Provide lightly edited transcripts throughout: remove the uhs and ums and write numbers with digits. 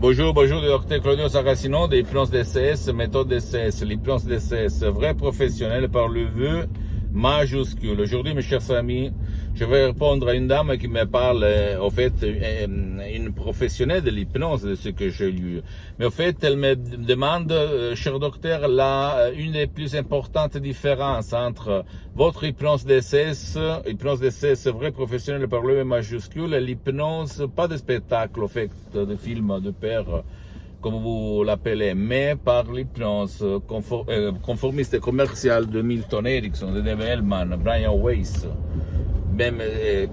Bonjour, docteur Claudio Saracino de l'hypnose DCS, méthode DCS, l'hypnose DCS, vrai professionnel par le vœu majuscule. Aujourd'hui, mes chers amis, je vais répondre à une dame qui me parle, au fait, une professionnelle de l'hypnose, de ce que j'ai lu. Mais au fait, elle me demande, cher docteur, une des plus importantes différences entre votre hypnose DCS vrai professionnel par le vœu majuscule, et l'hypnose, pas de spectacle, au fait, de film, de père, comme vous l'appelez, mais par l'hypnose conformiste et commerciale de Milton Erickson, de Dave Hellman, Brian Weiss, même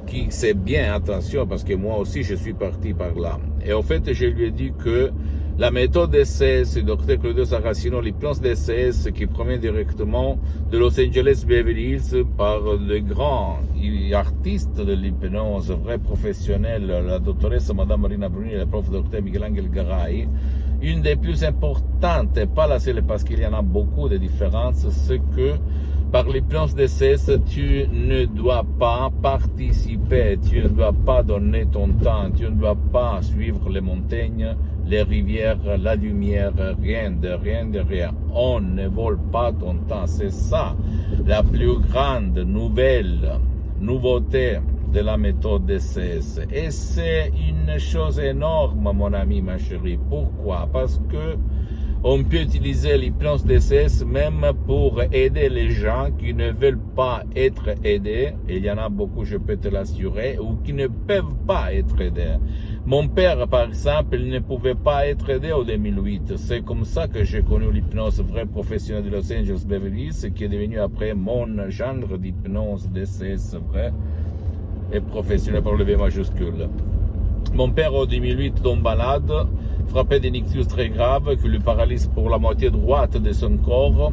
qui sait bien, attention, parce que moi aussi je suis parti par là. Et en fait, je lui ai dit que la méthode DCS, Dr. Claudio Saracino, l'hypnose DCS qui provient directement de Los Angeles Beverly Hills par de grands artistes de l'hypnose, vrais professionnels, la doctoresse Madame Marina Bruni et le prof Dr. Miguel-Angel Garay. Une des plus importantes, et pas la seule parce qu'il y en a beaucoup de différences, c'est que par l'hypnose DCS, tu ne dois pas participer, tu ne dois pas donner ton temps, tu ne dois pas suivre les montagnes, les rivières, la lumière, rien de rien. On ne vole pas ton temps. C'est ça la plus grande nouveauté de la méthode DCS. Et c'est une chose énorme, mon ami, ma chérie. Pourquoi? Parce que on peut utiliser l'hypnose DCS même pour aider les gens qui ne veulent pas être aidés, et il y en a beaucoup, je peux te l'assurer, ou qui ne peuvent pas être aidés. Mon père, par exemple, il ne pouvait pas être aidé en 2008. C'est comme ça que j'ai connu l'hypnose vrai professionnel de Los Angeles Beverly Hills, qui est devenu après mon genre d'hypnose DCS vrai et professionnel par le V majuscule. Mon père, en 2008, tombe malade, frappé d'un ictus très grave qui lui paralyse pour la moitié droite de son corps.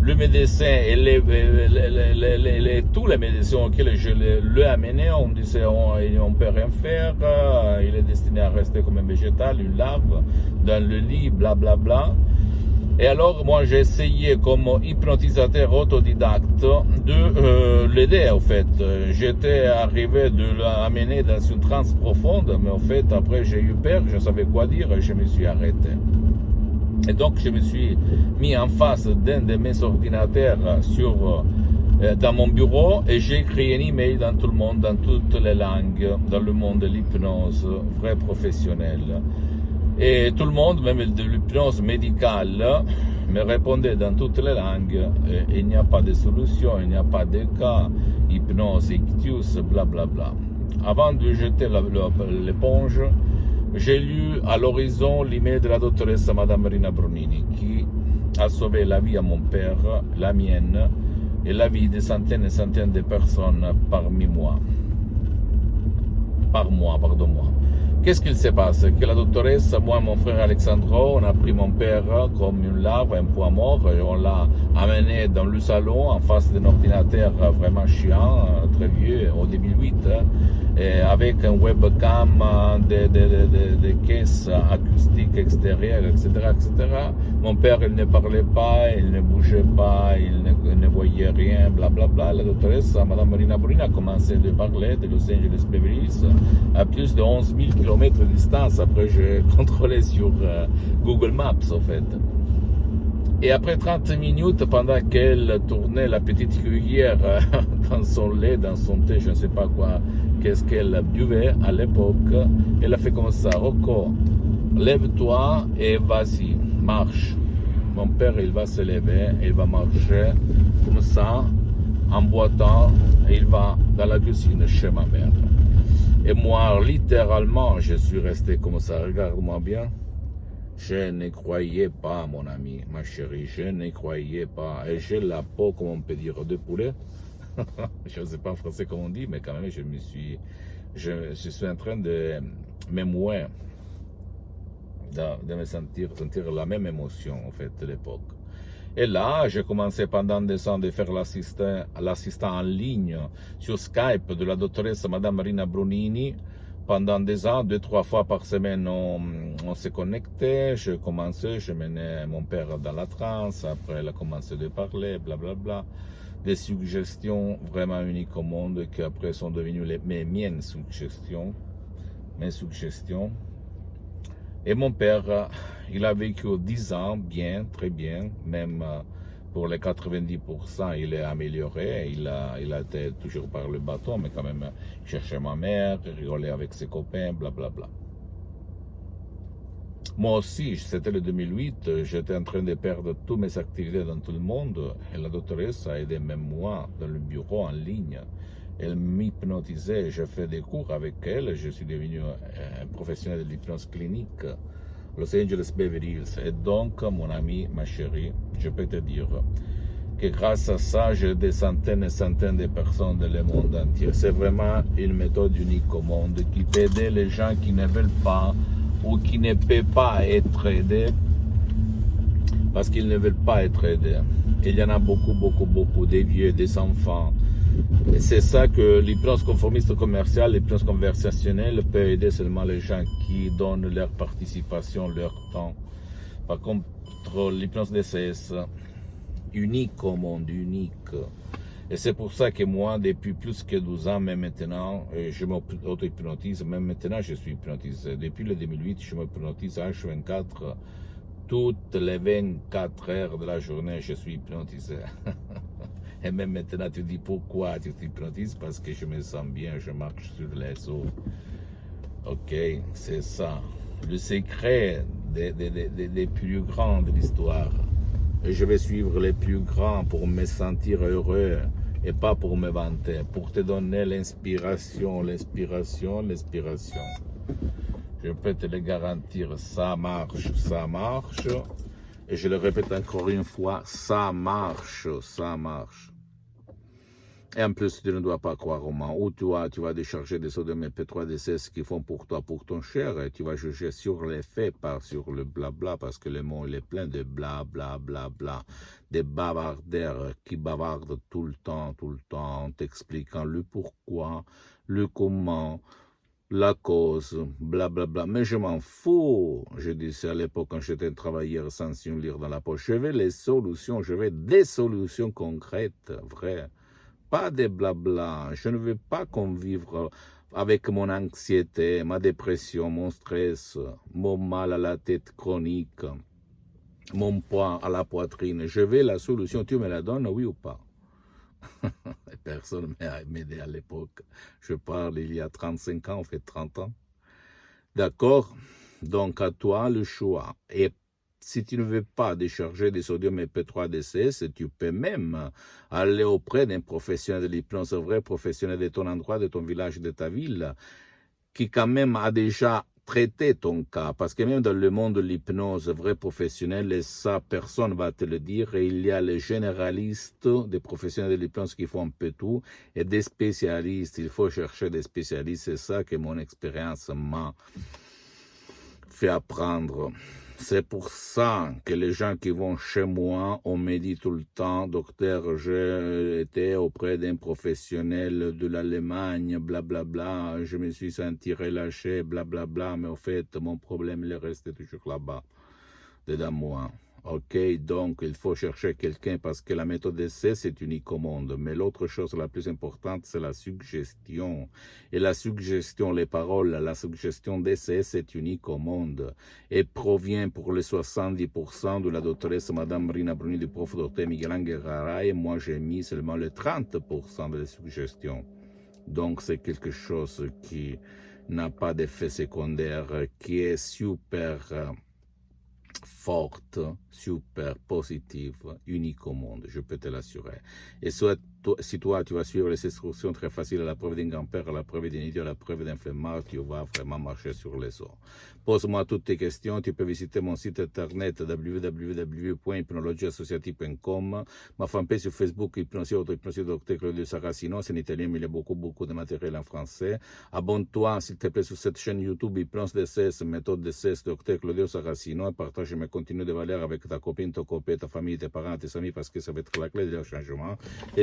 Le médecin et tous les médecins auxquels je l'ai amené, on disait on ne peut rien faire, il est destiné à rester comme un végétal, une larve, dans le lit, blablabla. Bla bla. Et alors, moi, j'ai essayé comme hypnotisateur autodidacte de l'aider, en fait. J'étais arrivé de l'amener dans une transe profonde, mais en fait, après, j'ai eu peur, je savais quoi dire et je me suis arrêté. Et donc, je me suis mis en face d'un de mes ordinateurs dans mon bureau et j'ai écrit un email dans tout le monde, dans toutes les langues, dans le monde de l'hypnose, vrai professionnel. Et tout le monde, même de l'hypnose médicale, me répondait dans toutes les langues. Il n'y a pas de solution, il n'y a pas de cas, hypnose, ictus, blablabla. Avant de jeter l'éponge, j'ai lu à l'horizon l'email de la doctoresse Madame Marina Brunini qui a sauvé la vie à mon père, la mienne, et la vie de centaines et centaines de personnes par mois. Qu'est-ce qu'il se passe? Que la doctoresse, moi et mon frère Alexandro, on a pris mon père comme une larve, un poids mort, et on l'a amené dans le salon en face d'un ordinateur vraiment chiant, très vieux, en 2008, et avec un webcam, des caisses acoustiques extérieures, etc., etc. Mon père, il ne parlait pas, il ne bougeait pas, il ne voyait rien, blablabla. La doctoresse, Madame Marina Bruni, a commencé à parler de Los Angeles Beverly Hills à plus de 11 000 km de distance. Après, j'ai contrôlé sur Google Maps, en fait. Et après 30 minutes, pendant qu'elle tournait la petite cuillère dans son lait, dans son thé, je ne sais pas quoi, qu'est-ce qu'elle buvait à l'époque, elle a fait comme ça: Rocco, lève-toi et vas-y, marche. Mon père, il va se lever, il va marcher comme ça, en boitant, et il va dans la cuisine chez ma mère. Et moi, littéralement, je suis resté comme ça, regarde-moi bien. Je ne croyais pas, mon ami, ma chérie, je ne croyais pas. Et j'ai la peau, comme on peut dire, de poulet. Je ne sais pas en français comment on dit, mais quand même, je suis en train de m'émouer, de me sentir la même émotion, en fait, de l'époque. Et là, j'ai commencé pendant des ans de faire l'assistant en ligne sur Skype de la doctoresse Madame Marina Brunini. Pendant des ans, 2-3 fois par semaine, on se connectait. Je commençais, je menais mon père dans la transe. Après, elle a commencé de parler, blablabla. Des suggestions vraiment uniques au monde qui après sont devenues mes suggestions. Et mon père, il a vécu 10 ans, bien, très bien, même pour les 90%, il est amélioré. Il a été toujours par le bâton, mais quand même, il cherchait ma mère, rigolait avec ses copains, blablabla. Moi aussi, c'était le 2008, j'étais en train de perdre toutes mes activités dans tout le monde et la doctoresse a aidé même moi dans le bureau en ligne. Elle m'hypnotisait, j'ai fait des cours avec elle, je suis devenu un professionnel de l'hypnose clinique à Los Angeles Beverly Hills. Et donc, mon ami, ma chérie, je peux te dire que grâce à ça, j'ai des centaines et centaines de personnes dans le monde entier. C'est vraiment une méthode unique au monde qui peut aider les gens qui ne veulent pas ou qui ne peuvent pas être aidés parce qu'ils ne veulent pas être aidés. Il y en a beaucoup, des vieux, des enfants. Et c'est ça que l'hypnose conformiste commerciale, l'hypnose conversationnelle peut aider seulement les gens qui donnent leur participation, leur temps. Par contre, l'hypnose DCS, unique au monde, unique. Et c'est pour ça que moi, depuis plus que 12 ans, même maintenant, je m'auto-hypnotise. Même maintenant, je suis hypnotisé. Depuis le 2008, je m'hypnotise H24. Toutes les 24 heures de la journée, je suis hypnotisé. Et même maintenant, tu dis pourquoi tu t'hypnotises? Parce que je me sens bien, je marche sur les eaux. Ok, c'est ça. Le secret des plus grands de l'histoire. Et je vais suivre les plus grands pour me sentir heureux et pas pour me vanter, pour te donner l'inspiration. Je peux te le garantir, ça marche. Et je le répète encore une fois, ça marche. Et en plus, tu ne dois pas croire au moment où tu vas décharger des sodium MP3 DCS qui font pour toi, pour ton cher, et tu vas juger sur les faits, pas sur le blabla, parce que le monde il est plein de blablabla, des bavardaires qui bavardent tout le temps, en t'expliquant le pourquoi, le comment, la cause, blablabla. Mais je m'en fous. Je disais à l'époque quand j'étais un travailleur sans une lire dans la poche, je veux des solutions concrètes, vraies. Pas des blabla. Je ne veux pas convivre avec mon anxiété, ma dépression, mon stress, mon mal à la tête chronique, mon poids à la poitrine. Je veux la solution. Tu me la donnes, oui ou pas? Personne ne m'a aidé à l'époque. Je parle il y a 35 ans, on fait 30 ans. D'accord? Donc à toi le choix. Et si tu ne veux pas décharger des sodium MP3 DCS, tu peux même aller auprès d'un professionnel de l'hypnose, un vrai professionnel de ton endroit, de ton village, de ta ville, qui quand même a déjà traité ton cas. Parce que même dans le monde de l'hypnose, vrai professionnel, et ça, personne va te le dire, et il y a les généralistes, des professionnels de l'hypnose qui font un peu tout, et des spécialistes. Il faut chercher des spécialistes. C'est ça que mon expérience m'a fait apprendre. C'est pour ça que les gens qui vont chez moi, on me dit tout le temps, docteur, j'ai été auprès d'un professionnel de l'Allemagne, blablabla, je me suis senti relâché, blablabla, mais au fait, mon problème, il est resté toujours là-bas, dedans moi. Ok, donc il faut chercher quelqu'un parce que la méthode d'essai, c'est unique au monde. Mais l'autre chose la plus importante, c'est la suggestion. Et la suggestion, les paroles, la suggestion d'essai, c'est unique au monde. Et provient pour les 70% de la doctoresse Madame Rina Bruni, du prof docteur Miguel Ángel Garay. Et moi, j'ai mis seulement le 30% de la suggestion. Donc, c'est quelque chose qui n'a pas d'effet secondaire, qui est super forte, super positive, unique au monde, je peux te l'assurer. Et soit, si toi, tu vas suivre les instructions très faciles à la preuve d'un grand-père, à la preuve d'un idiot, à la preuve d'un flemmard, tu vas vraiment marcher sur les os. Pose-moi toutes tes questions, tu peux visiter mon site internet www.hypnologieassociative.com, ma fanpage sur Facebook, Hypnosie, Auto-Hypnosie, Dr. Claudio Saracino, c'est en italien, mais il y a beaucoup de matériel en français. Abonne-toi, s'il te plaît, sur cette chaîne YouTube, Hypnose DCS, méthode DCS, Dr. Claudio Saracino, et partage mes contenus de valeur avec ta copine, ton copain, ta famille, tes parents, tes amis, parce que ça va être la clé de leur changement. Et